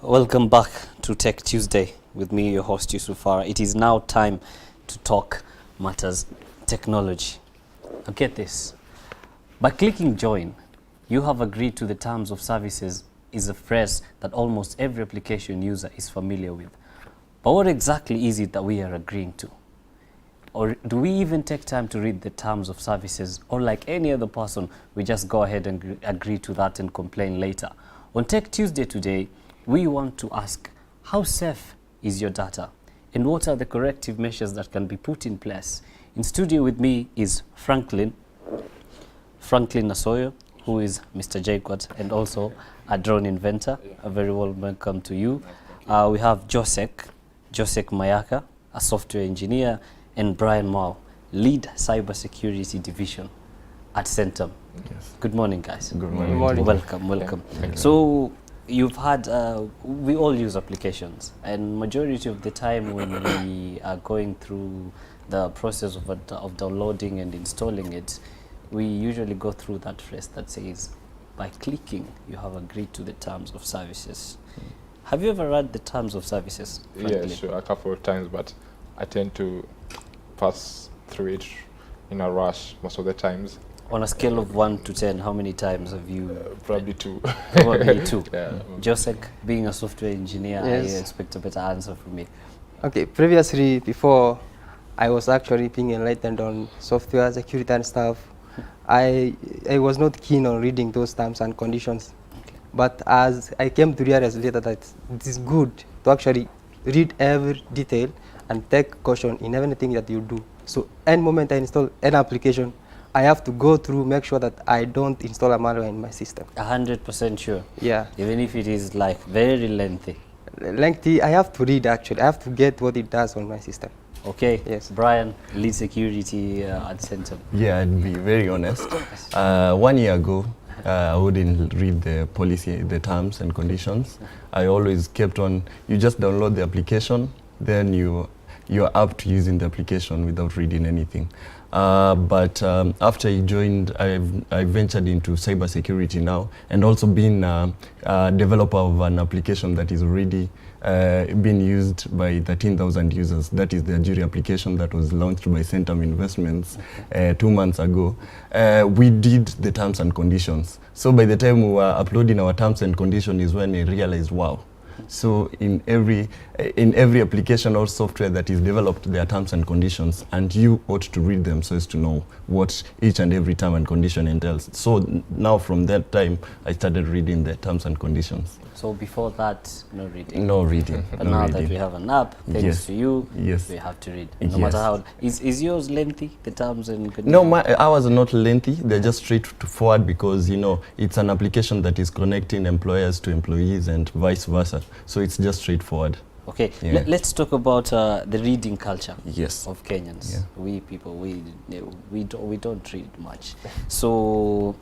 Welcome back to Tech Tuesday with me, your host Yusuf Farah. It is now time to talk matters technology. Now get this. By clicking join, you have agreed to the terms of services is a phrase that almost every application user is familiar with. But what exactly is it that we are agreeing to? Or do we even take time to read the terms of services? Or like any other person, we just go ahead and agree to that and complain later? On Tech Tuesday today, we want to ask, how safe is your data? And what are the corrective measures that can be put in place? In studio with me is Franklin Asoyo, who is Mr. Jaquat, and also a drone inventor. A very warm welcome to you. We have Josek Mayaka, a software engineer, and Brian Mao, lead cybersecurity division at Centum. Yes. Good morning, guys. Good morning. Welcome. Yeah. So you've had, we all use applications, and majority of the time when we are going through the process of downloading and installing it, we usually go through that phrase that says, by clicking, you have agreed to the terms of services. Have you ever read the terms of services? Yeah, sure, a couple of times, but I tend to pass through it in a rush most of the times. On a scale of 1 to 10, how many times have you? Probably 2. Probably 2. Yeah. Josek, being a software engineer, Yes. I expect a better answer from me. Okay, previously, before I was actually being enlightened on software security and stuff, I was not keen on reading those terms and conditions. Okay. But as I came to realize later that it is good to actually read every detail and take caution in everything that you do. So any moment I install an application, I have to go through, make sure that I don't install a malware in my system. 100% sure. Yeah. Even if it is like very lengthy. Lengthy, I have to read actually. I have to get what it does on my system. Okay. Yes. Brian, lead security at Centum. Yeah, I'd be very honest. 1 year ago, I wouldn't read the policy, the terms and conditions. I always kept on, you just download the application, then you're up to using the application without reading anything. But after I joined, I ventured into cybersecurity now, and also being a developer of an application that is already being used by 13,000 users. That is the Ajiri application that was launched by Centum Investments 2 months ago. We did the terms and conditions. So by the time we were uploading our terms and conditions is when I realized, wow. So in every application or software that is developed, there are terms and conditions, and you ought to read them so as to know what each and every term and condition entails. So now from that time, I started reading the terms and conditions. So before that, no reading. No reading. But no now reading. that we have an app, thanks Yes. to you, Yes. we have to read. Yes. No matter how. Is yours lengthy, the terms and conditions? No, ours are not lengthy. They're just straight to forward because, it's an application that is connecting employers to employees and vice versa. So it's just straightforward. Okay, Yeah. let's talk about the reading culture Yes. of Kenyans. Yeah. We people, we don't read much. So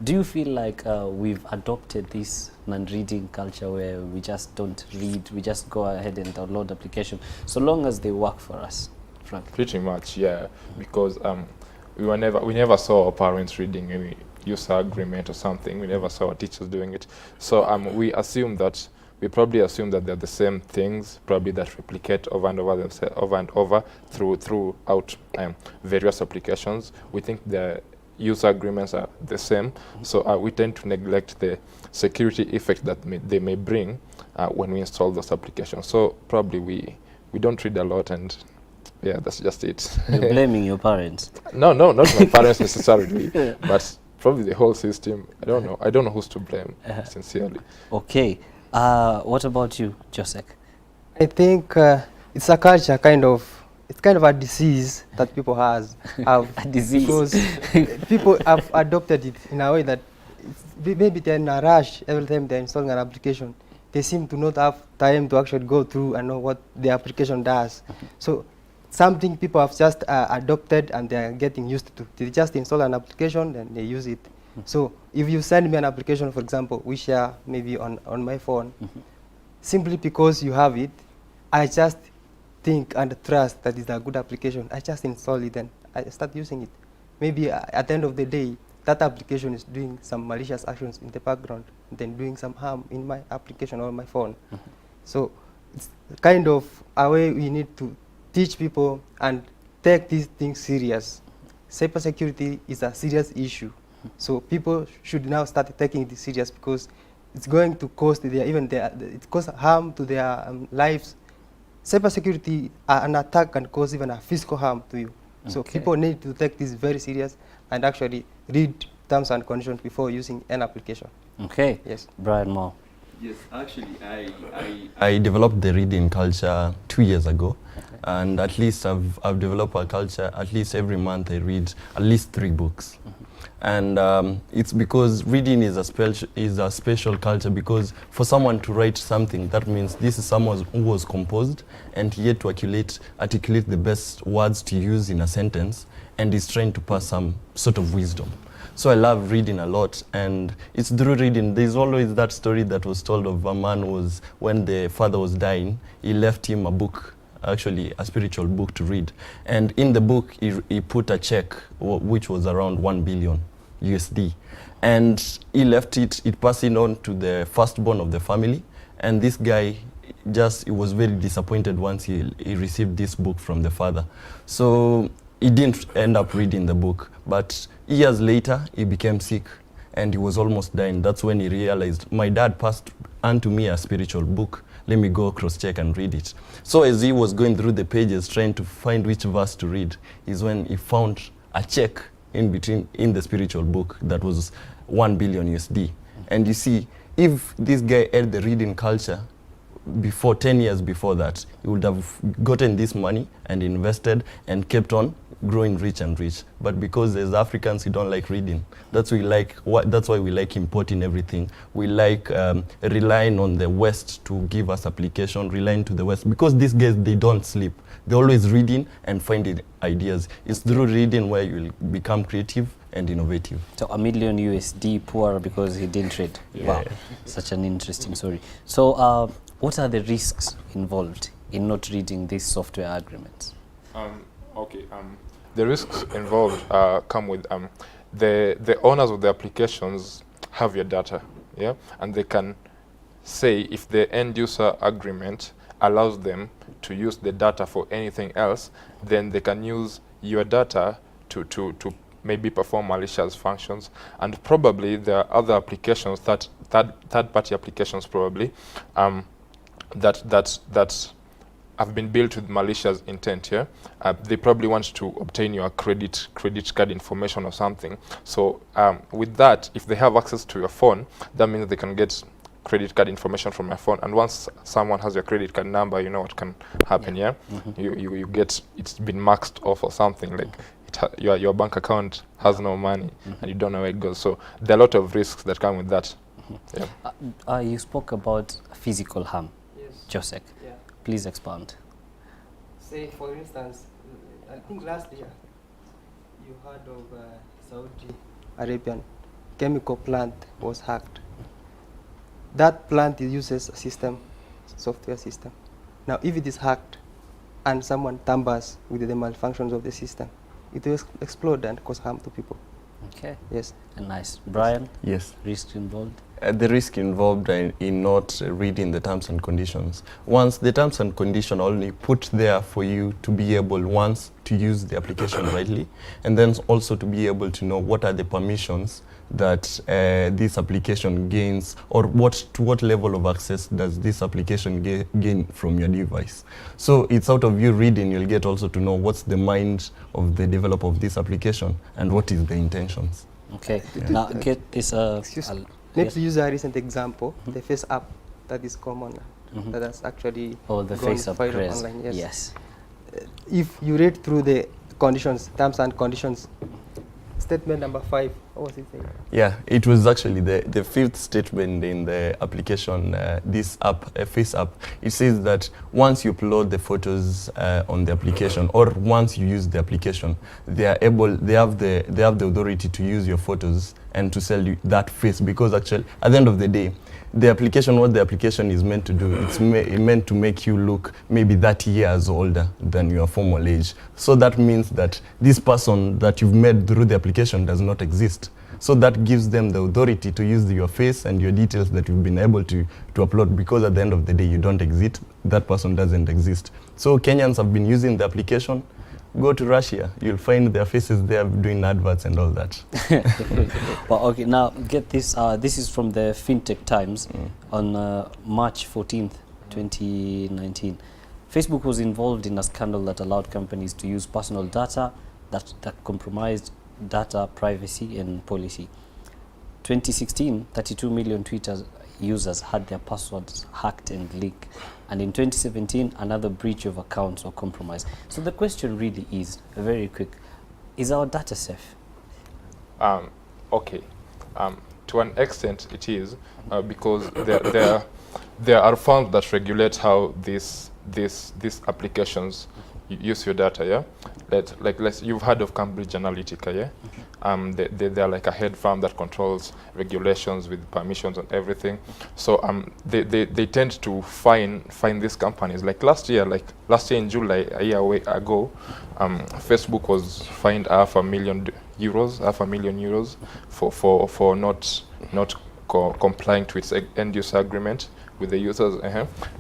do you feel like we've adopted this non-reading culture where we just don't read, we just go ahead and download application so long as they work for us, Frank? Pretty much, yeah. Because we never saw our parents reading any user agreement or something. We never saw our teachers doing it. So we probably assume that they're the same things, probably that replicate over and over throughout various applications. We think the user agreements are the same, so we tend to neglect the security effect that they may bring when we install those applications. So probably we don't read a lot, and yeah, that's just it. You're blaming your parents? No, not my parents necessarily, but probably the whole system. I don't know who's to blame, sincerely. Okay. What about you, Josek? I think it's a culture it's kind of a disease that people have. A disease? Because people have adopted it in a way that maybe they're in a rush every time they're installing an application. They seem to not have time to actually go through and know what the application does. So something people have just adopted and they're getting used to. They just install an application, then they use it. So if you send me an application, for example, we share maybe on my phone, simply because you have it, I just think and trust that it's a good application. I just install it and I start using it. Maybe at the end of the day, that application is doing some malicious actions in the background, then doing some harm in my application or my phone. So it's kind of a way we need to teach people and take these things serious. Cybersecurity is a serious issue. So people should now start taking this serious, because it's going to cause it cause harm to their lives. Cybersecurity, an attack can cause even a physical harm to you. So Okay. people need to take this very serious and actually read terms and conditions before using an application. Okay. Yes. Brian Moore. Yes, actually, I developed the reading culture 2 years ago, and at least I've developed a culture. At least every month I read at least 3 books, and it's because reading is a special culture. Because for someone to write something, that means this is someone who was composed and yet to articulate the best words to use in a sentence, and is trying to pass some sort of wisdom. So I love reading a lot, and it's through reading. There's always that story that was told of a man when the father was dying, he left him a book, actually a spiritual book to read. And in the book, he put a check, which was around 1 billion USD. And he left it passed it on to the firstborn of the family. And this guy he was very disappointed once he received this book from the father. So he didn't end up reading the book, but years later he became sick and he was almost dying. That's when he realized, my dad passed on to me a spiritual book, let me go cross-check and read it. So as he was going through the pages trying to find which verse to read, is when he found a check in the spiritual book that was 1 billion USD. And you see, if this guy had the reading culture, 10 years before that, he would have gotten this money and invested and kept on growing rich and rich. But because as Africans, we don't like reading. That's why we like importing everything. We like relying on the West to give us application, relying to the West. Because these guys, they don't sleep. They're always reading and finding ideas. It's through reading where you will become creative and innovative. So $1 million USD poor because he didn't read. Yeah. Wow, such an interesting story. So what are the risks involved in not reading these software agreements? The risks involved come with the owners of the applications have your data, yeah, and they can say if the end user agreement allows them to use the data for anything else, then they can use your data to maybe perform malicious functions. And probably there are other applications, third-party applications probably, that have been built with malicious intent here. They probably want to obtain your credit card information or something. So with that, if they have access to your phone, that means they can get credit card information from your phone. And once someone has your credit card number, you know what can happen, yeah? You get, it's been maxed off or something, like your bank account has no money and you don't know where it goes. So there are a lot of risks that come with that. Yeah. You spoke about physical harm, Yes. Josek. Yeah. Please expand. Say, for instance, I think last year you heard of Saudi Arabian chemical plant was hacked. That plant uses a software system. Now, if it is hacked and someone tampers with the malfunctions of the system, it will explode and cause harm to people. Okay. Yes. Nice. Brian, Yes. risk involved? The risk involved in not reading the terms and conditions. Once the terms and conditions are only put there for you to be able, once, to use the application rightly, and then also to be able to know what are the permissions that this application gains, or to what level of access does this application gain from your device. So it's out of you reading, you'll get also to know what's the mind of the developer of this application and what is the intentions. Okay. Yeah. Now get this. Excuse me. Maybe to use a recent example, the Face app that is common, that has actually the gone face up viral craze. online. Yes. Yes. If you read through the conditions, terms and conditions, statement number 5, what was it saying? Yeah, it was actually the fifth statement in the application, this app, Face app. It says that once you upload the photos on the application, or once you use the application, they have the authority to use your photos and to sell you that face, because actually, at the end of the day, what the application is meant to do, it's meant to make you look maybe 30 years older than your formal age. So that means that this person that you've made through the application does not exist. So that gives them the authority to use your face and your details that you've been able to upload, because at the end of the day, you don't exist, that person doesn't exist. So Kenyans have been using the application. Go to Russia, you'll find their faces there doing adverts and all that. Well, okay, now get this. This is from the FinTech Times on March 14th, 2019. Facebook was involved in a scandal that allowed companies to use personal data that compromised data privacy and policy. 2016, 32 million Twitter users had their passwords hacked and leaked. And in 2017, another breach of accounts or compromise. So the question really is, very quick, is our data safe? Okay. To an extent it is, because there are funds that regulate how these applications use your data, yeah? You've heard of Cambridge Analytica, yeah? They're like a head firm that controls regulations with permissions and everything. So they tend to find these companies. Like last year in July, a year ago, Facebook was fined €500,000 for not complying to its end user agreement with the users.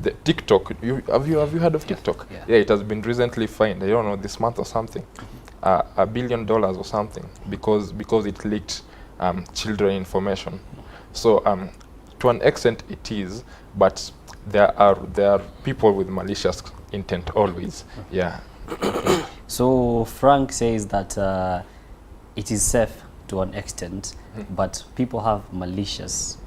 The TikTok, have you heard of TikTok? Yeah, it has been recently fined, I don't know, this month or something, $1 billion or something, because it leaked children information. So to an extent it is, but there are people with malicious intent always. Yeah. So Frank says that it is safe to an extent, but people have malicious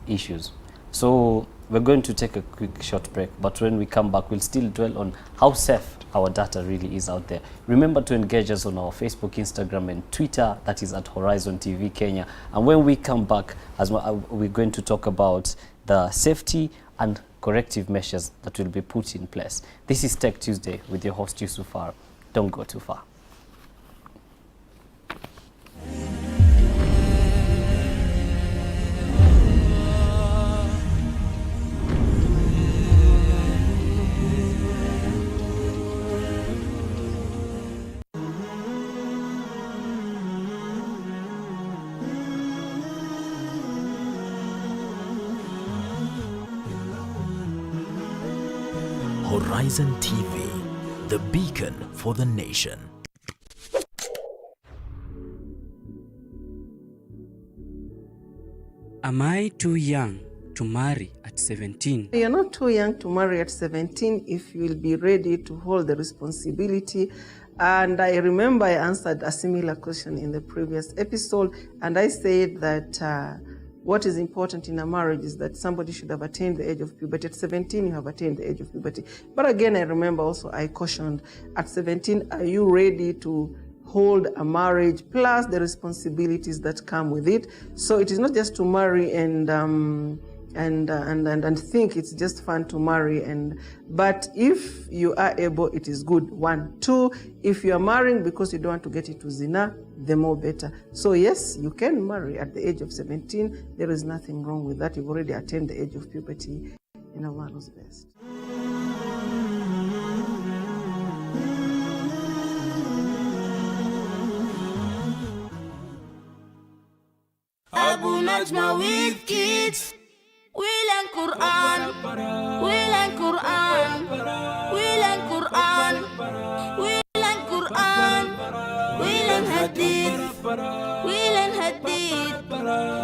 issues. So we're going to take a quick short break, but when we come back, we'll still dwell on how safe our data really is out there. Remember to engage us on our Facebook, Instagram, and Twitter. That is at Horizon TV Kenya. And when we come back, we're going to talk about the safety and corrective measures that will be put in place. This is Tech Tuesday with your host, Yusufar. Don't go too far. Horizon TV, the beacon for the nation. Am I too young to marry at 17? You're not too young to marry at 17 if you will be ready to hold the responsibility. And I remember I answered a similar question in the previous episode, and I said that what is important in a marriage is that somebody should have attained the age of puberty. At 17, you have attained the age of puberty. But again, I remember also I cautioned, at 17, are you ready to hold a marriage plus the responsibilities that come with it? So it is not just to marry and think it's just fun to marry, but if you are able, it is good. 1, 2, if you are marrying because you don't want to get into zina, the more better. So yes, you can marry at the age of 17. There is nothing wrong with that. You've already attained the age of puberty. In Allah knows best. Abu Najma with kids. We learn Quran. We learn Quran. We learn Quran. We learn Quran. We learn Hadith. We learn Hadith.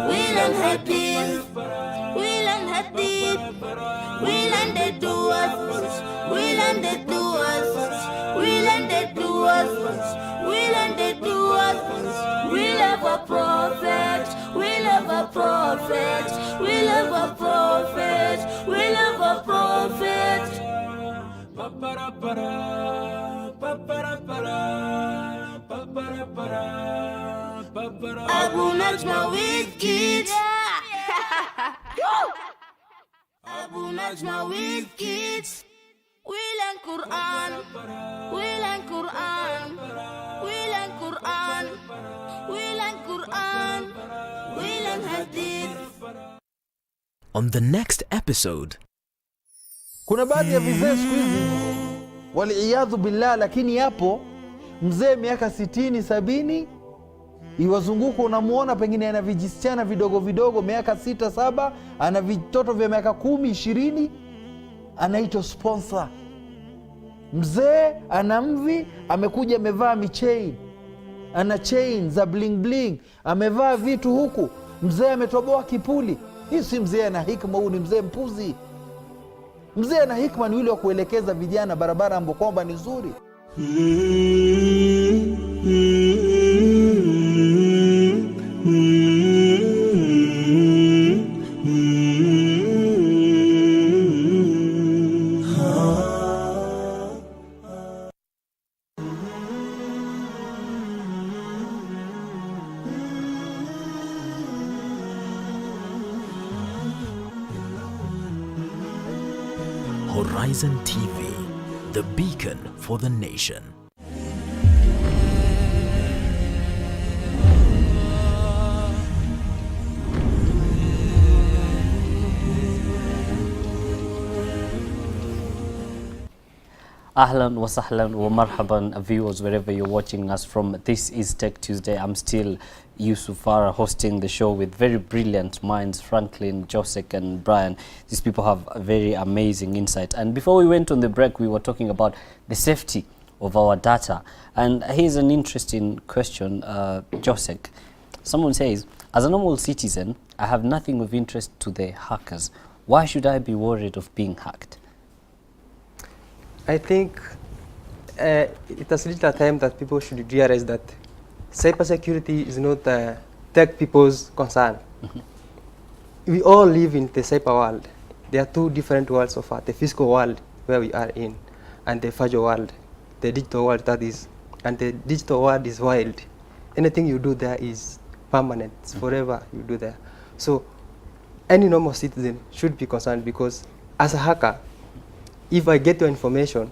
We learn Hadith. We learn Hadith. We learn the du'as. We learn the du'as. We learn the du'as. We learn the du'as. We love a prophet. We love a prophet. We love a prophet. We love a prophet. Abu Najma with kids. Abu Najma with kids. We learn Quran. We learn Quran. We learn Quran. We learn Quran. We learn Hadith. On the next episode, kuna baadhi ya vizee siku hizi waliiyadhu billah, lakini yapo mzee miaka 60 70 iwazunguko, unamuona pengine ana vijisichana vidogo vidogo miaka 6, 7, ana vitoto vya miaka 10, 20, anaitwa sponsor. Mzee ana mvi, amekuja amevaa michain, ana chain za bling bling, amevaa vitu huku, mzee ametoboa kipuli. Hii si mzee ana hikma, huu ni mzee mpuzi. Mzee ana hikma ni yule wa kuelekeza vijana barabara ambayo kwamba ni nzuri. Horizon TV, the beacon for the nation. Ahlan wa sahlan wa marhaban viewers wherever you're watching us from. This is Tech Tuesday. I'm still Yusuf Farah hosting the show with very brilliant minds, Franklin, Josek and Brian. These people have a very amazing insight. And before we went on the break, we were talking about the safety of our data. And here's an interesting question, Josek. Someone says, as a normal citizen, I have nothing of interest to the hackers. Why should I be worried of being hacked? I think it has reached a time that people should realize that cybersecurity is not tech people's concern. We all live in the cyber world. There are two different worlds of the physical world where we are in, and the virtual world, the digital world that is. And the digital world is wild. Anything you do there is permanent. It's forever you do there. So any normal citizen should be concerned, because as a hacker, if I get your information,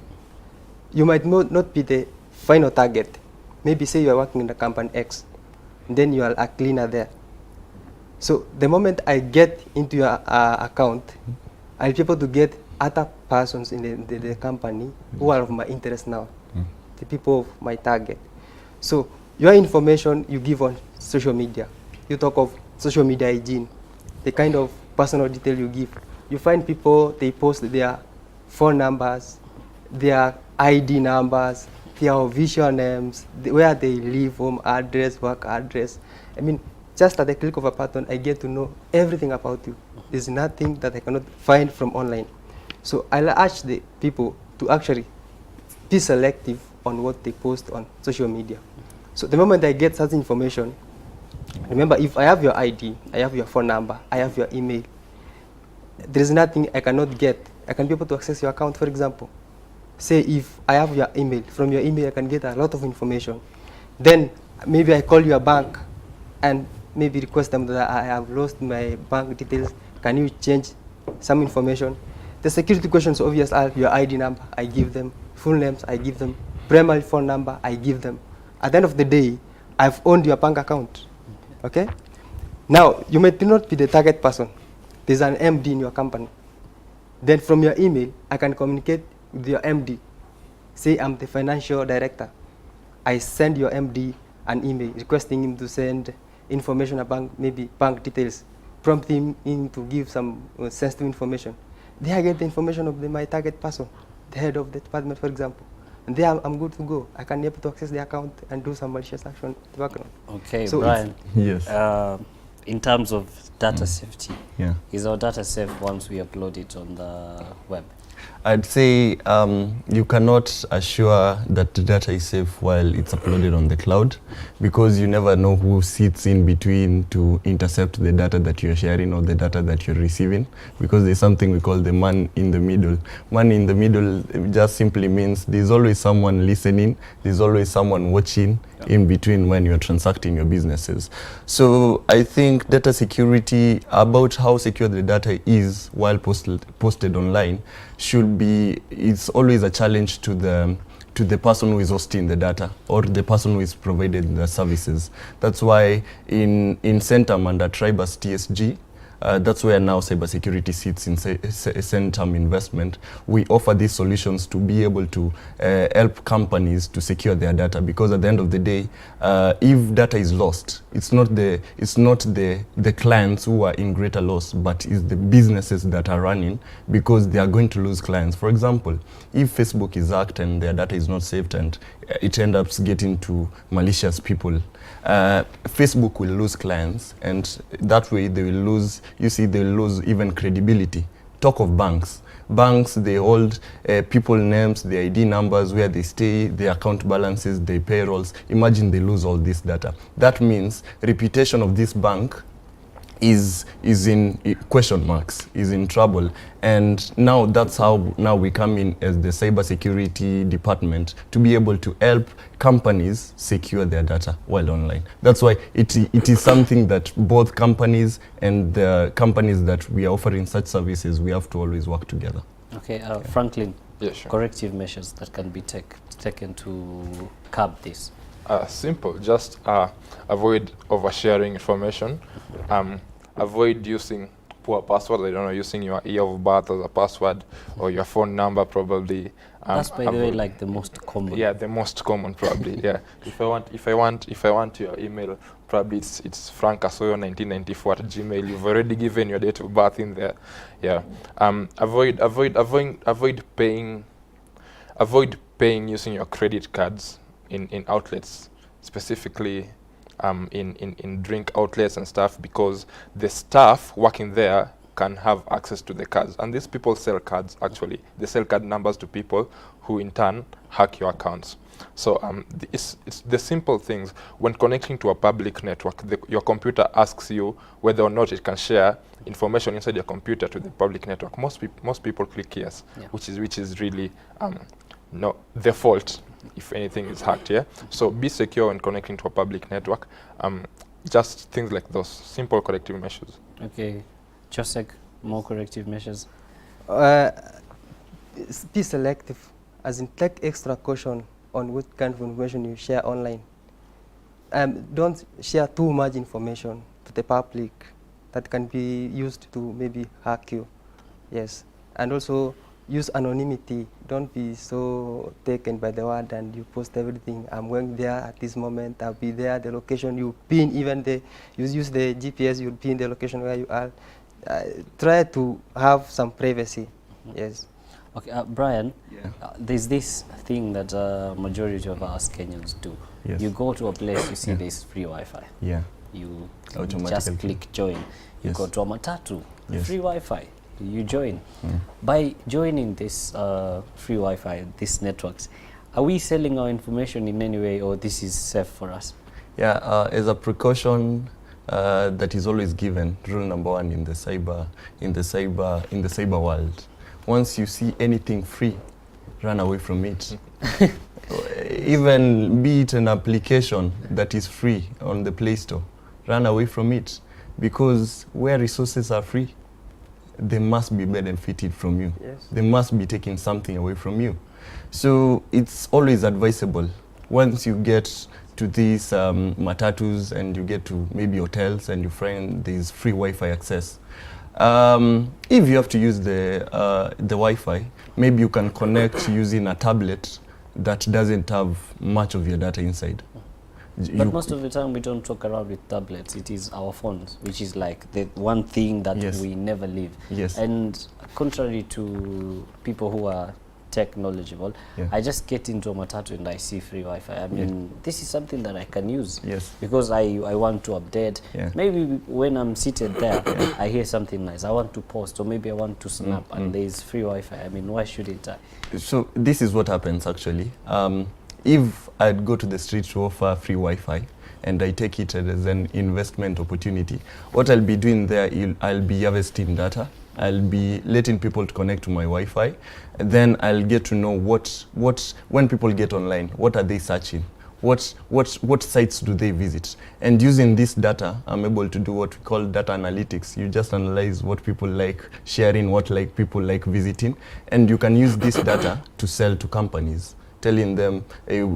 you might not be the final target. Maybe say you are working in the company X, and then you are a cleaner there. So the moment I get into your account, I'll be able to get other persons in the company who are of my interest now, the people of my target. So your information you give on social media, you talk of social media hygiene, the kind of personal detail you give. You find people, they post their phone numbers, their ID numbers, their visual names, where they live, home address, work address. I mean, just at the click of a button, I get to know everything about you. There's nothing that I cannot find from online. So I'll urge the people to actually be selective on what they post on social media. So the moment I get such information, remember, if I have your ID, I have your phone number, I have your email, there is nothing I cannot get. I can be able to access your account, for example. Say if I have your email, from your email I can get a lot of information. Then maybe I call your bank and maybe request them that I have lost my bank details. Can you change some information? The security questions obviously are your ID number, I give them. Full names, I give them. Primary phone number, I give them. At the end of the day, I've owned your bank account. Okay? Now, you might not be the target person. There's an MD in your company. Then from your email, I can communicate with your MD. Say I'm the financial director. I send your MD an email requesting him to send information about maybe bank details, prompting him to give some sensitive information. There I get the information of my target person, the head of the department, for example. And there I'm good to go. I can be able to access the account and do some malicious action in the background. Okay, so Brian. Yes. In terms of data safety, Yeah. is our data safe once we upload it on the web? I'd say you cannot assure that the data is safe while it's uploaded on the cloud, because you never know who sits in between to intercept the data that you're sharing or the data that you're receiving, because there's something we call the man in the middle. Man in the middle just simply means there's always someone listening, there's always someone watching in between when you're transacting your businesses. So I think data security, about how secure the data is while posted online, should be, it's always a challenge to the person who is hosting the data or the person who is providing the services. That's why in Centum under Tribus TSG, That's where now cybersecurity sits in Centum Investment. We offer these solutions to be able to help companies to secure their data, because at the end of the day, if data is lost, it's not the clients who are in greater loss, but it's the businesses that are running, because they are going to lose clients. For example, if Facebook is hacked and their data is not saved and it ends up getting to malicious people, Facebook will lose clients, and that way they will lose, they will lose even credibility. Talk of banks. Banks, they hold people names, their ID numbers, where they stay, their account balances, their payrolls. Imagine they lose all this data. That means reputation of this bank is in question marks, is in trouble. And now that's how now we come in as the cybersecurity department to be able to help companies secure their data while online. That's why it is something that both companies and the companies that we are offering such services, we have to always work together. Okay, Franklin, Yeah, sure. corrective measures that can be taken to curb this. Simple, just avoid oversharing information. Avoid using poor passwords. I don't know, using your year of birth as a password, or your phone number probably. That's by the way like the most common. Yeah, the most common probably. Yeah. If I want your email, probably it's frankasoyo1994@gmail. You've already given your date of birth in there. Yeah. Avoid paying using your credit cards in outlets, specifically in drink outlets and stuff, because the staff working there can have access to the cards, and these people sell cards. Actually, they sell card numbers to people who in turn hack your accounts. So it's the simple things. When connecting to a public network, your computer asks you whether or not it can share information inside your computer to the public network. Most people click yes, Yeah. which is really no their fault if anything is hacked. Yeah. So be secure when connecting to a public network. Just things like those simple corrective measures. Okay, Josek, more corrective measures. Be selective, as in take extra caution on what kind of information you share online. Don't share too much information to the public that can be used to maybe hack you. Yes, and also use anonymity. Don't be so taken by the word and you post everything. I'm going there at this moment. I'll be there. The location you pin, even you use the GPS. You'll pin the location where you are. Try to have some privacy. Yes. Okay, Brian, Yeah. there's this thing that majority of us Kenyans do. Yes. You go to a place, you see Yeah. there's free Wi-Fi. Yeah. You Automatically. just click join. You Yes. go to a matatu, Yes. free Wi-Fi. You join. Mm. By joining this free Wi-Fi, these networks, are we selling our information in any way, or this is safe for us? Yeah, as a precaution that is always given, rule number one in the cyber world. Once you see anything free, run away from it. Even be it an application that is free on the Play Store, run away from it, because where resources are free, they must be benefited from you. Yes. They must be taking something away from you. So it's always advisable, once you get to these matatus and you get to maybe hotels and you find there's free Wi-Fi access. If you have to use the Wi-Fi, maybe you can connect using a tablet that doesn't have much of your data inside. But most of the time we don't talk around with tablets. It is our phones, which is like the one thing that Yes. we never leave. Yes. And contrary to people who are tech knowledgeable, Yeah. I just get into a matatu and I see free Wi-Fi. I mean, this is something that I can use. Yes. Because I want to update. Yeah. Maybe when I'm seated there, I hear something nice. I want to post, or maybe I want to snap, and there's free Wi-Fi. I mean, why shouldn't I? So this is what happens actually. If I'd go to the street to offer free Wi-Fi and I take it as an investment opportunity, what I'll be doing there, I'll be harvesting data. I'll be letting people to connect to my Wi-Fi. And then I'll get to know when people get online, what are they searching? What sites do they visit? And using this data, I'm able to do what we call data analytics. You just analyze what people like sharing, what people like visiting, and you can use this data to sell to companies, telling them,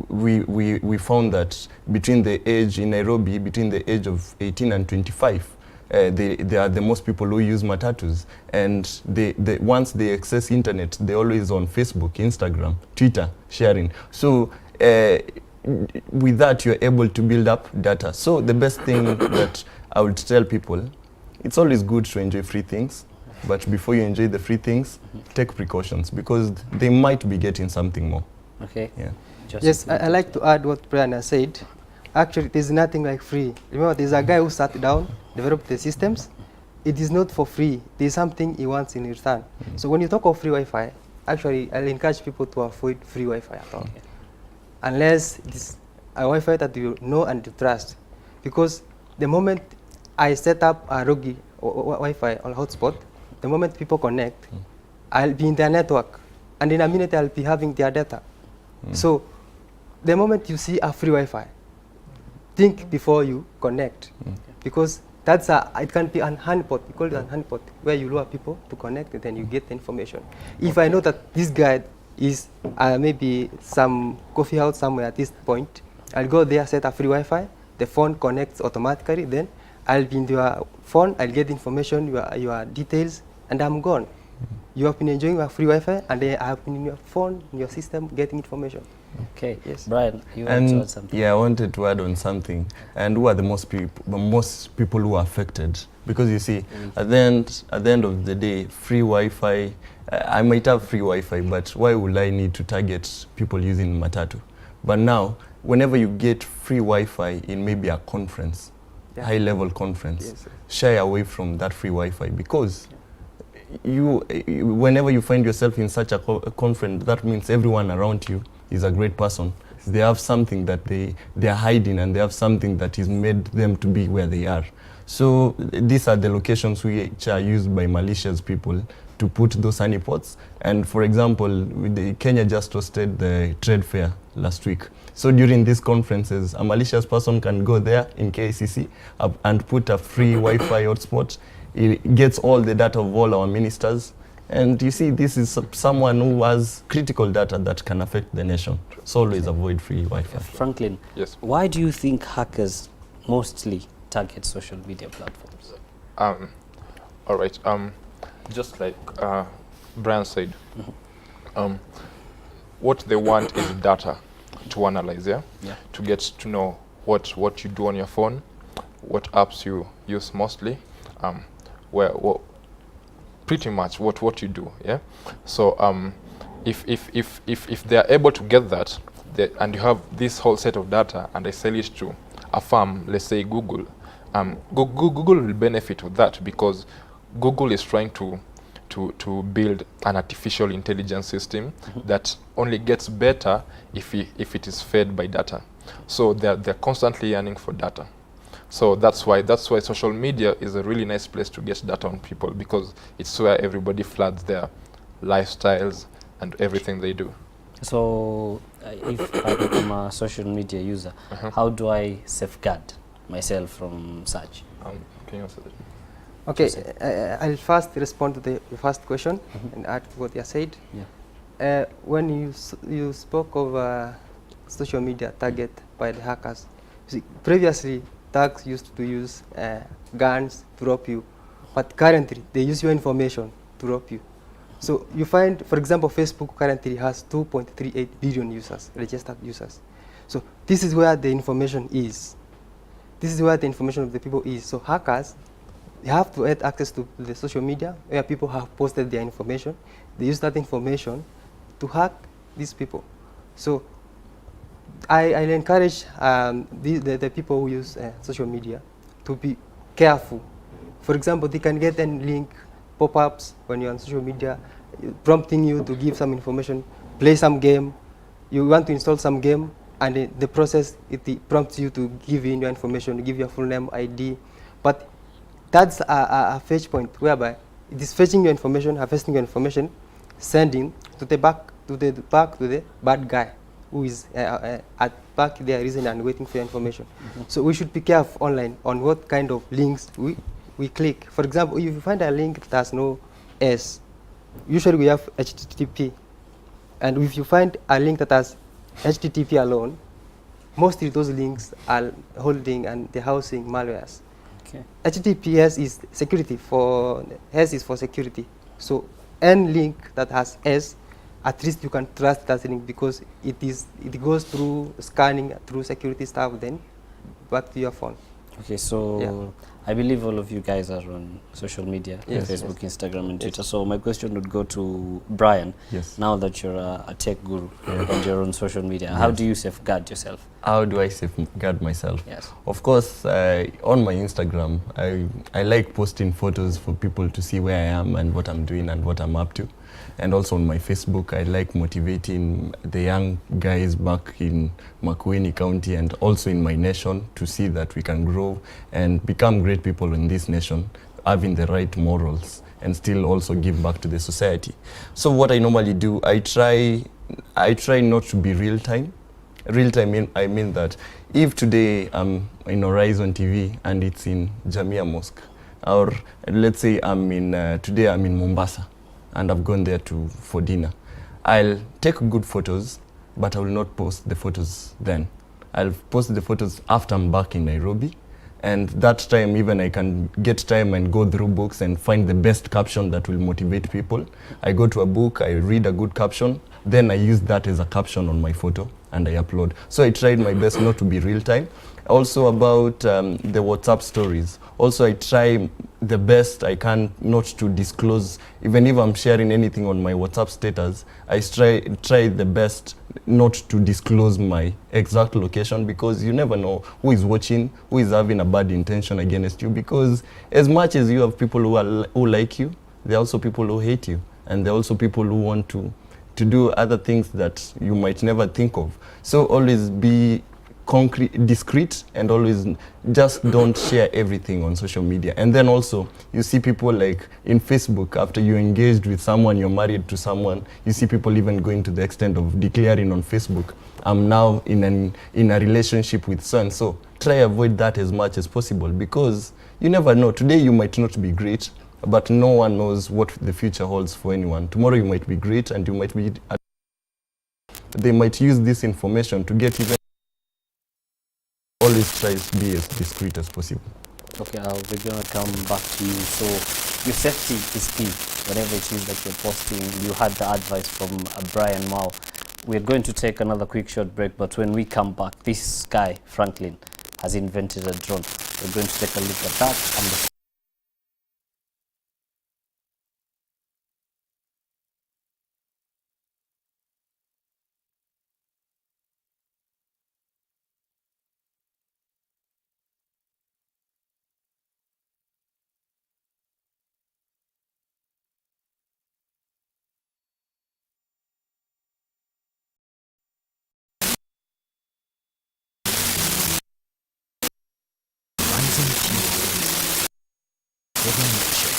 we found that between the age in Nairobi, between the age of 18 and 25, they are the most people who use matatus, and once they access internet, they're always on Facebook, Instagram, Twitter, sharing. So with that, you're able to build up data. So the best thing that I would tell people, it's always good to enjoy free things, but before you enjoy the free things, take precautions, because they might be getting something more. Okay. Yeah. Yes, I like to add what Brian has said. Actually, there's nothing like free. Remember, there's a guy who sat down, developed the systems. It is not for free. There's something he wants in return. So when you talk of free Wi-Fi, actually, I'll encourage people to avoid free Wi-Fi at all. Unless it's a Wi-Fi that you know and you trust. Because the moment I set up a Rogi Wi-Fi on hotspot, the moment people connect, I'll be in their network. And in a minute, I'll be having their data. So the moment you see a free Wi-Fi, think before you connect, because that's it can be an honeypot. We call it an honeypot, where you lure people to connect and then you get the information. If I know that this guy is maybe some coffee house somewhere at this point, I'll go there, set a free Wi-Fi, the phone connects automatically, then I'll be in your phone, I'll get information, your details, and I'm gone. You have been enjoying your free Wi-Fi, and then I have been in your phone, in your system, getting information. Okay. Yes. Brian, you want to add something? Yeah, I wanted to add on something. And who are the most people who are affected? Because you see, at the end of the day, free Wi-Fi, I might have free Wi-Fi, but why would I need to target people using Matatu? But now, whenever you get free Wi-Fi in maybe a conference, high-level conference, shy away from that free Wi-Fi, because whenever you find yourself in such a conference, that means everyone around you is a great person. They have something that they are hiding, and they have something that has made them to be where they are. So these are the locations which are used by malicious people to put those honeypots. And for example, Kenya just hosted the trade fair last week. So during these conferences, a malicious person can go there in KICC and put a free Wi-Fi hotspot. It gets all the data of all our ministers. And you see, this is someone who has critical data that can affect the nation. So always avoid free Wi-Fi. Franklin, Yes. why do you think hackers mostly target social media platforms? All right. Just like Brian said, what they want is data to analyze, to get to know what you do on your phone, what apps you use mostly, pretty much what you do, So if they are able to get that, and you have this whole set of data, and they sell it to a firm, let's say Google, Google will benefit with that, because Google is trying to build an artificial intelligence system that only gets better if it is fed by data. So they're constantly yearning for data. So that's why social media is a really nice place to get data on people, because it's where everybody floods their lifestyles and everything they do. So if I become a social media user, how do I safeguard myself from such? Can you answer that? Okay, I'll first respond to the first question and add to what you said. Yeah. When you spoke of social media target by the hackers, see, previously thugs used to use guns to rob you, but currently they use your information to rob you. So you find, for example, Facebook currently has 2.38 billion users, registered users. So this is where the information is. This is where the information of the people is. So hackers, they have to get access to the social media where people have posted their information. They use that information to hack these people. So I encourage the people who use social media to be careful. For example, they can get a link, pop-ups when you're on social media, prompting you to give some information, play some game. You want to install some game, and in the process, it prompts you to give in your information, give your full name, ID. But that's a fetch point whereby it is fetching your information, harvesting your information, sending to the back to the bad guy who is at back there reason and waiting for your information. So we should be careful online on what kind of links we click. For example, if you find a link that has no S, usually we have HTTP. And if you find a link that has HTTP alone, mostly those links are holding and they're housing malwares. Okay. HTTPS is security for S is for security. So any link that has S, at least you can trust that link because it goes through scanning through security stuff, then back to your phone. Okay, so Yeah. I believe all of you guys are on social media, Yes, Facebook, yes. Instagram, and Twitter. Yes. So my question would go to Brian. Yes. Now that you're a tech guru Yeah. and you're on social media, how Yes. do you safeguard yourself? How do I safeguard myself? Yes. Of course, on my Instagram, I like posting photos for people to see where I am and what I'm doing and what I'm up to. And also on my Facebook, I like motivating the young guys back in Makueni County and also in my nation to see that we can grow and become great people in this nation, having the right morals and still also give back to the society. So what I normally do, I try not to be real time. Real time, I mean that if today I'm in Horizon TV and it's in Jamia Mosque, or let's say today I'm in Mombasa and I've gone there for dinner, I'll take good photos, but I will not post the photos then. I'll post the photos after I'm back in Nairobi. And that time, even I can get time and go through books and find the best caption that will motivate people. I go to a book, I read a good caption, then I use that as a caption on my photo and I upload. So I tried my best not to be real time. Also about the WhatsApp stories. Also I try the best I can not to disclose, even if I'm sharing anything on my WhatsApp status, I try the best not to disclose my exact location because you never know who is watching, who is having a bad intention against you, because as much as you have people who like you, there are also people who hate you, and there are also people who want to do other things that you might never think of. So always be discreet and always just don't share everything on social media. And then also you see people like in Facebook, after you engaged with someone, you're married to someone, you see people even going to the extent of declaring on Facebook, I'm now in a relationship with so and so. Try avoid that as much as possible because you never know. Today you might not be great, but no one knows what the future holds for anyone. Tomorrow you might be great and you might be, they might use this information to get even. Always try to be as discreet as possible. Okay, we're gonna come back to you. So your safety is key. Whatever it is that you're posting, you had the advice from Brian Mao. We're going to take another quick short break, but when we come back, this guy, Franklin, has invented a drone. We're going to take a look at that and the Horizon TV for the nation.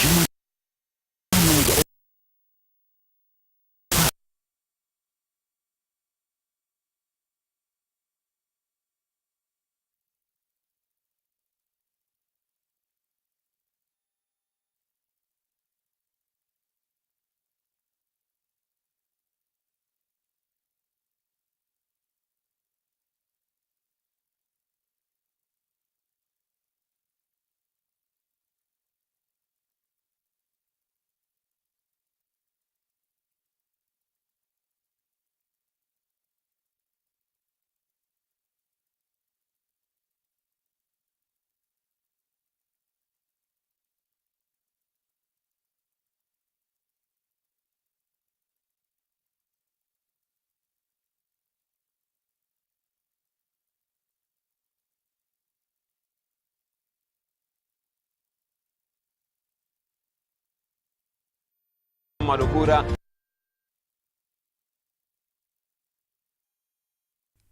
Human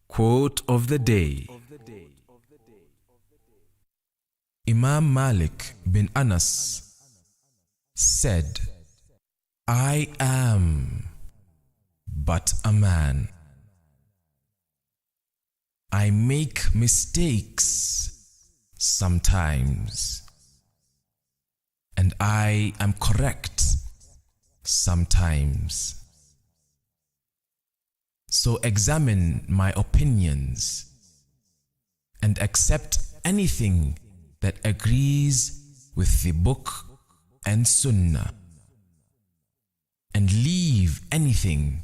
Quote of the day. Imam Malik bin Anas said, I am but a man. I make mistakes sometimes, and I am correct sometimes. So examine my opinions and accept anything that agrees with the book and sunnah, and leave anything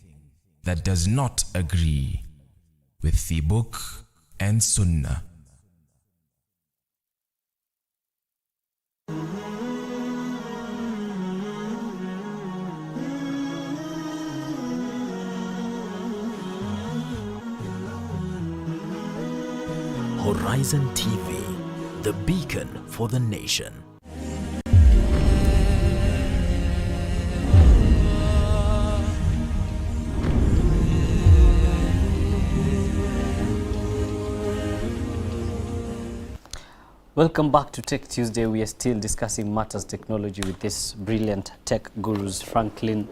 that does not agree with the book and sunnah. Horizon TV, the beacon for the nation. Welcome back to Tech Tuesday. We are still discussing matters technology with these brilliant tech gurus, Franklin,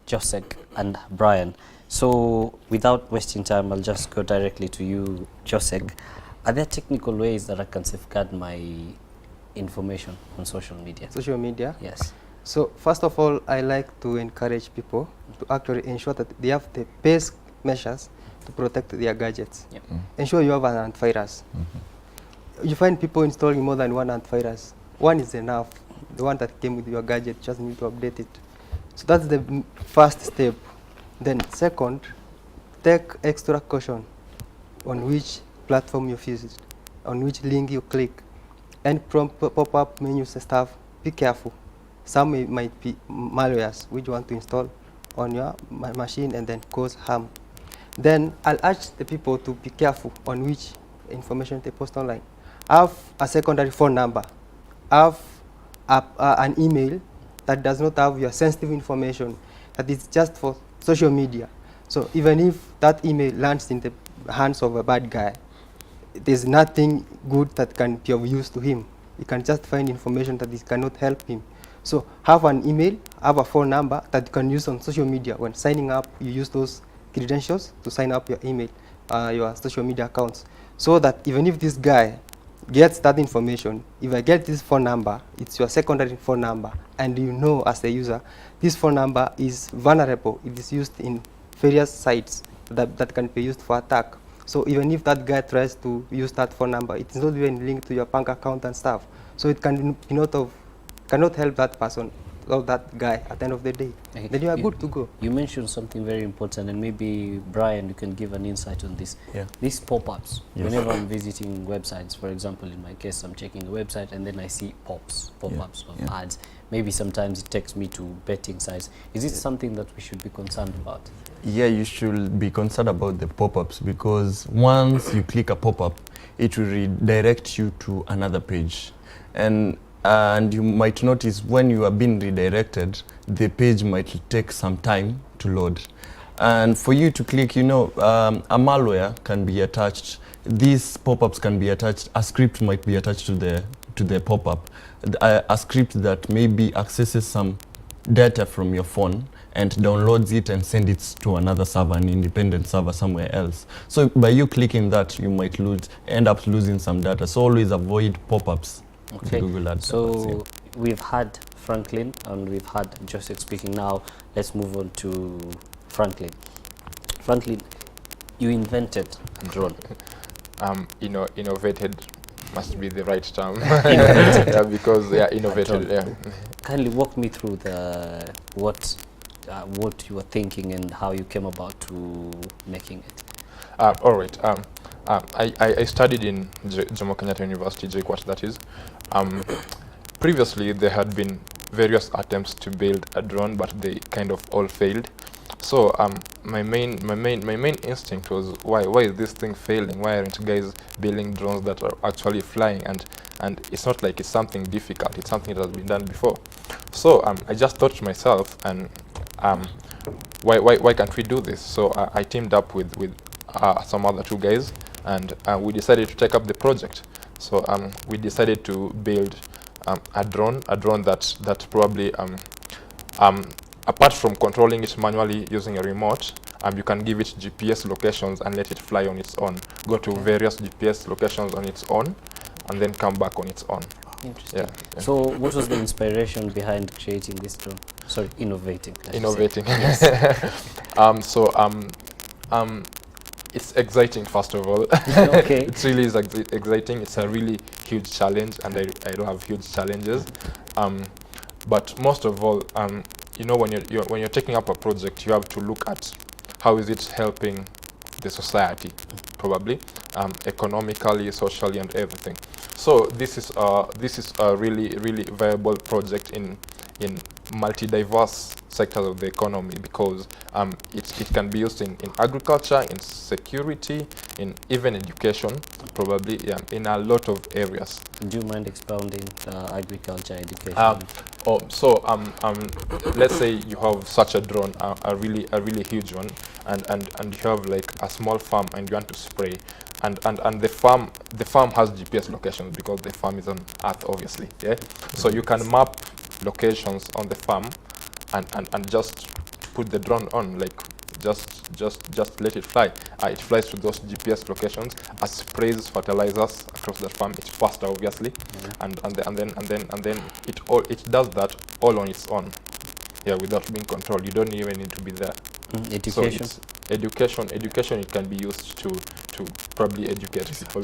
Josek, and Brian. So without wasting time, I'll just go directly to you, Josek. Are there technical ways that I can safeguard my information on social media? Social media? Yes. So first of all, I like to encourage people to actually ensure that they have the basic measures to protect their gadgets. Yep. Ensure you have an antivirus. You find people installing more than one antivirus. One is enough. The one that came with your gadget, just need to update it. So that's the first step. Then second, take extra caution on which platform you visit, on which link you click, and pop-up menus and stuff. Be careful. Some might be malwares which you want to install on your machine and then cause harm. Then I'll urge the people to be careful on which information they post online. Have a secondary phone number. Have an email that does not have your sensitive information, that is just for social media. So even if that email lands in the hands of a bad guy, there's nothing good that can be of use to him. He can just find information that it cannot help him. So have an email, have a phone number that you can use on social media. When signing up, you use those credentials to sign up your email, your social media accounts, so that even if this guy gets that information, if I get this phone number, it's your secondary phone number, and you know as a user, this phone number is vulnerable. It is used in various sites that can be used for attack. So even if that guy tries to use that phone number, it is not even linked to your bank account and stuff. So it cannot help that person or that guy at the end of the day. Okay. Then you are good to go. You mentioned something very important, and maybe Brian, you can give an insight on this. Yeah. These pop-ups, Yes. whenever I'm visiting websites, for example, in my case, I'm checking a website and then I see pop-ups of ads. Maybe sometimes it takes me to betting sites. Is it something that we should be concerned about? Yeah, you should be concerned about the pop-ups, because once you click a pop-up, it will redirect you to another page. And you might notice when you are being redirected, the page might take some time to load. And for you to click, a malware can be attached. These pop-ups can be attached. A script might be attached to the pop-up. A script that maybe accesses some data from your phone and downloads it and sends it to another server, an independent server somewhere else. So by you clicking that, you might end up losing some data. So always avoid pop-ups. Okay, Google Ads, so we've had Franklin and we've had Joseph speaking. Now let's move on to Franklin. Franklin, you invented a drone. Innovated must be the right term. Yeah, because innovated. Yeah. Kindly walk me through what you were thinking and how you came about to making it. All right. I studied in Jomo Kenyatta University, JKUAT that is. Previously, there had been various attempts to build a drone, but they kind of all failed. So my main instinct was, why is this thing failing? Why aren't guys building drones that are actually flying? And it's not like it's something difficult. It's something that has been done before. So I just thought to myself, and why can't we do this? So I teamed up with some other two guys, and we decided to take up the project. So we decided to build a drone that probably apart from controlling it manually using a remote, you can give it GPS locations and let it fly on its own. Go to various GPS locations on its own, and then come back on its own. Interesting. Yeah. So what was the inspiration behind creating this drone? Sorry, innovating. Innovating. Yes. It's exciting, first of all. Okay. It really is exciting. It's a really huge challenge, and I do have huge challenges. But most of all, you know, when you're taking up a project, you have to look at how is it helping the society, probably economically, socially, and everything. So this is a really viable project in multi-diverse sectors of the economy, because it can be used in agriculture, in security, in even education, probably, in a lot of areas. Do you mind expounding agriculture, education? Let's say you have such a drone, a really huge one, and you have like a small farm, and you want to spray, and the farm has GPS locations, because the farm is on Earth, obviously. Yeah. So you can map locations on the farm, and just put the drone on, like just let it fly. It flies to those GPS locations, sprays fertilizers across the farm. It's faster, obviously, and then it does that all on its own, without being controlled. You don't even need to be there. Education. So education. It can be used to probably educate people,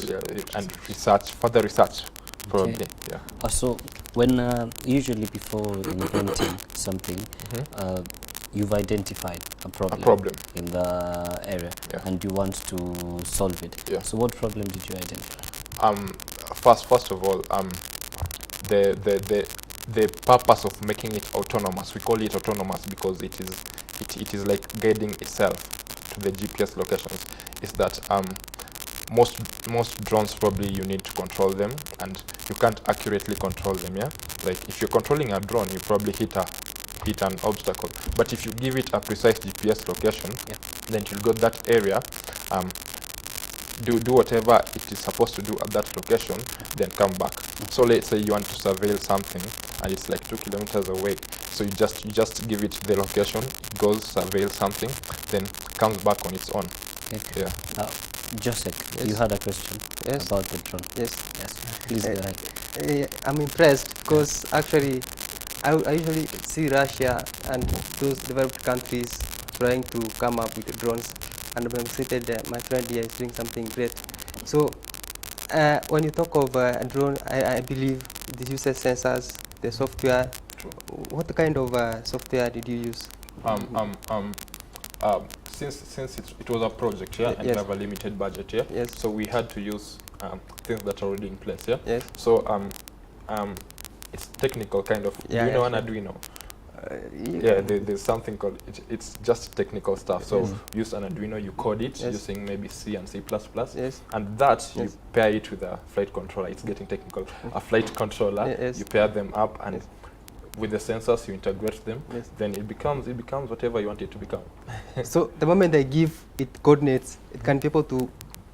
and further research. Probably, Okay. yeah. So when usually before inventing something, you've identified a problem in the area, and you want to solve it. Yeah. So what problem did you identify? First of all, the purpose of making it autonomous, we call it autonomous because it is like guiding itself to the GPS locations, is that most drones, probably you need to control them, and you can't accurately control them. Yeah, like if you're controlling a drone, you probably hit an obstacle, but if you give it a precise GPS location, then it will go to that area, do whatever it is supposed to do at that location, then come back. So let's say you want to surveil something, and it's like 2 kilometers away, so you just give it the location, it goes surveil something, then comes back on its own. Okay. Yeah. Joseph, Yes. you had a question Yes. about the drone. Yes. Please go ahead. I'm impressed because actually I usually see Russia and those developed countries trying to come up with drones, and I'm excited that my friend here is doing something great. So when you talk of a drone, I believe this uses sensors, the software. What kind of software did you use? Since it was a project, and we have a limited budget, so we had to use things that are already in place, so it's technical kind of. Do you know an Arduino? There's something called it's just technical stuff. So you use an Arduino, you code it using maybe C and C++, and that you pair it with a flight controller. It's getting technical. A flight controller, you pair them up, and with the sensors you integrate them, then it becomes whatever you want it to become. So the moment I give it coordinates, it can be able to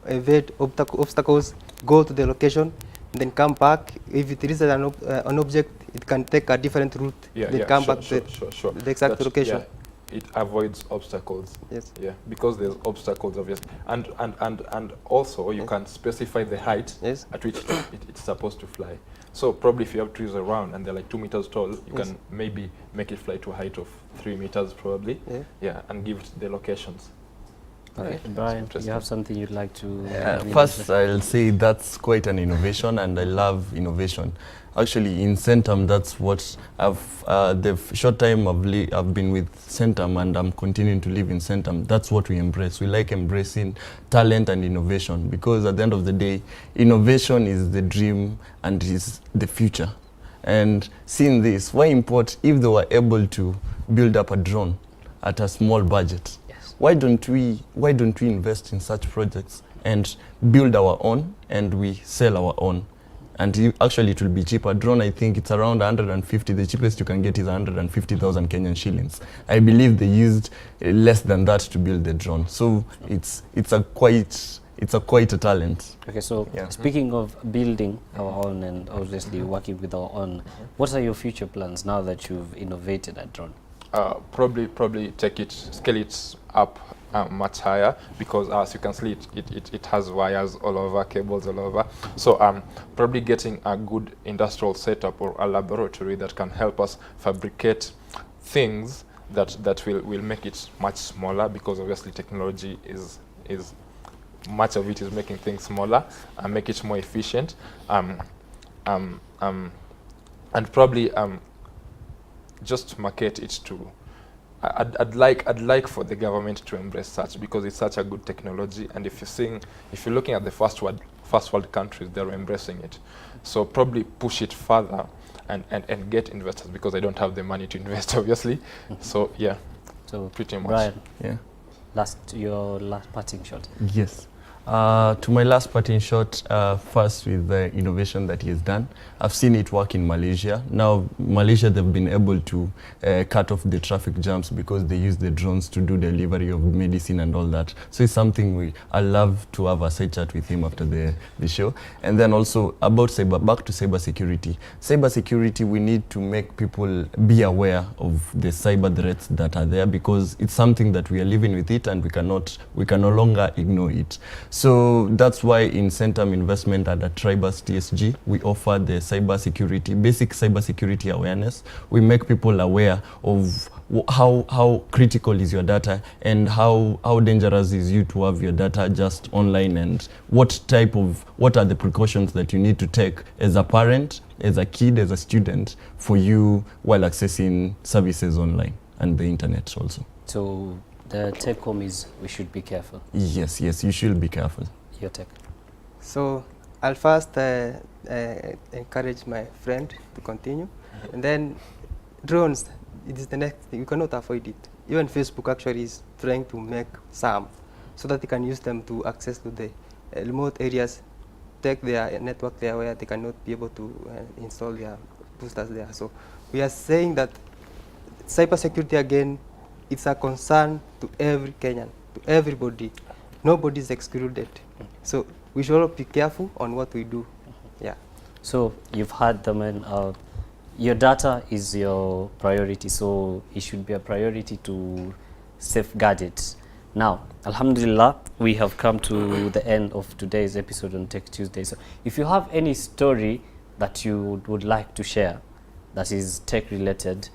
evade obstacles, go to the location, and then come back. If it is an object, it can take a different route, then come back to the exact location. It avoids obstacles. Yes. Yeah, because there's obstacles, obviously, and also you can specify the height at which it's supposed to fly. So probably if you have trees around and they're like 2 meters tall, you can maybe make it fly to a height of 3 meters, probably. And give it the locations. Okay, Brian, you have something you'd like to? First, I'll say that's quite an innovation, and I love innovation. Actually, in Centum, that's what the short time I've been with Centum, and I'm continuing to live in Centum. That's what we embrace. We like embracing talent and innovation, because at the end of the day, innovation is the dream and is the future. And seeing this, why import if they were able to build up a drone at a small budget? Why don't we invest in such projects and build our own, and we sell our own? And actually it will be cheaper. Drone, I think it's around 150. The cheapest you can get is 150,000 Kenyan shillings. I believe they used less than that to build the drone. So it's quite a talent. Okay, so speaking of building our own and obviously working with our own, what are your future plans now that you've innovated a drone? Probably scale it up much higher, because as you can see, it has wires all over, cables all over. So probably getting a good industrial setup or a laboratory that can help us fabricate things that will make it much smaller, because obviously technology is much of it is making things smaller and make it more efficient. And probably just market it to. I'd like for the government to embrace such, because it's such a good technology. And if you're looking at the first world countries, they're embracing it. So probably push it further and get investors, because they don't have the money to invest, obviously. So yeah, so pretty much. Brian, Yeah. your last parting shot. Yes. To my last parting shot, first with the innovation that he has done. I've seen it work in Malaysia. Now, Malaysia, they've been able to cut off the traffic jams because they use the drones to do delivery of medicine and all that. So it's something I love to have a side chat with him after the show. And then also about back to cyber security. Cyber security, we need to make people be aware of the cyber threats that are there, because it's something that we are living with it, and we can no longer ignore it. So that's why in Centum Investment and at Tribus TSG, we offer the basic cyber security awareness. We make people aware of how critical is your data, and how dangerous is you to have your data just online, and what are the precautions that you need to take as a parent, as a kid, as a student, for you while accessing services online and the internet also. So the take home is we should be careful. Yes, you should be careful. Your take. So I'll first encourage my friend to continue, and then drones, it is the next thing. You cannot avoid it. Even Facebook actually is trying to make some, so that they can use them to access to the remote areas, take their network there where they cannot be able to install their boosters there. So we are saying that cybersecurity, again, it's a concern to every Kenyan, to everybody. Nobody is excluded. So we should all be careful on what we do. Yeah. So you've heard the man. Your data is your priority, so it should be a priority to safeguard it. Now, Alhamdulillah, we have come to the end of today's episode on Tech Tuesday. So if you have any story that you would like to share that is tech related,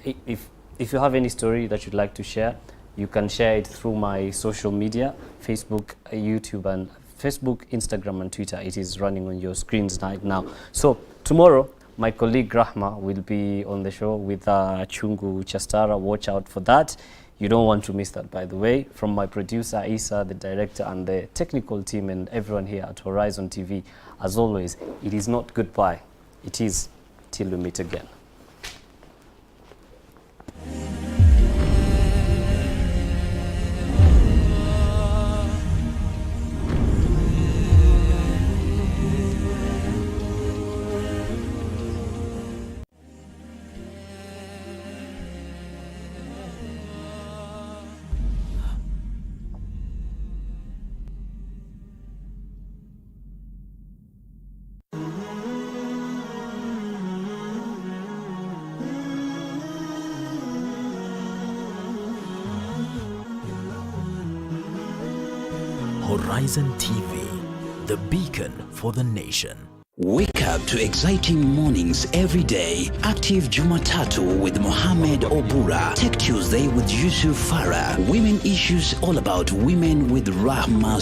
if you have any story that you'd like to share, you can share it through my social media, Facebook, YouTube, and Facebook, Instagram, and Twitter. It is running on your screens right now. So tomorrow, my colleague Rahma will be on the show with Chungu Chastara. Watch out for that. You don't want to miss that, by the way. From my producer, Isa, the director, and the technical team, and everyone here at Horizon TV, as always, it is not goodbye. It is till we meet again. Horizon TV, the beacon for the nation. Wake up to exciting mornings every day. Active Jumatatu with Mohammed Obura. Tech Tuesday with Yusuf Farah. Women issues all about women with Rahma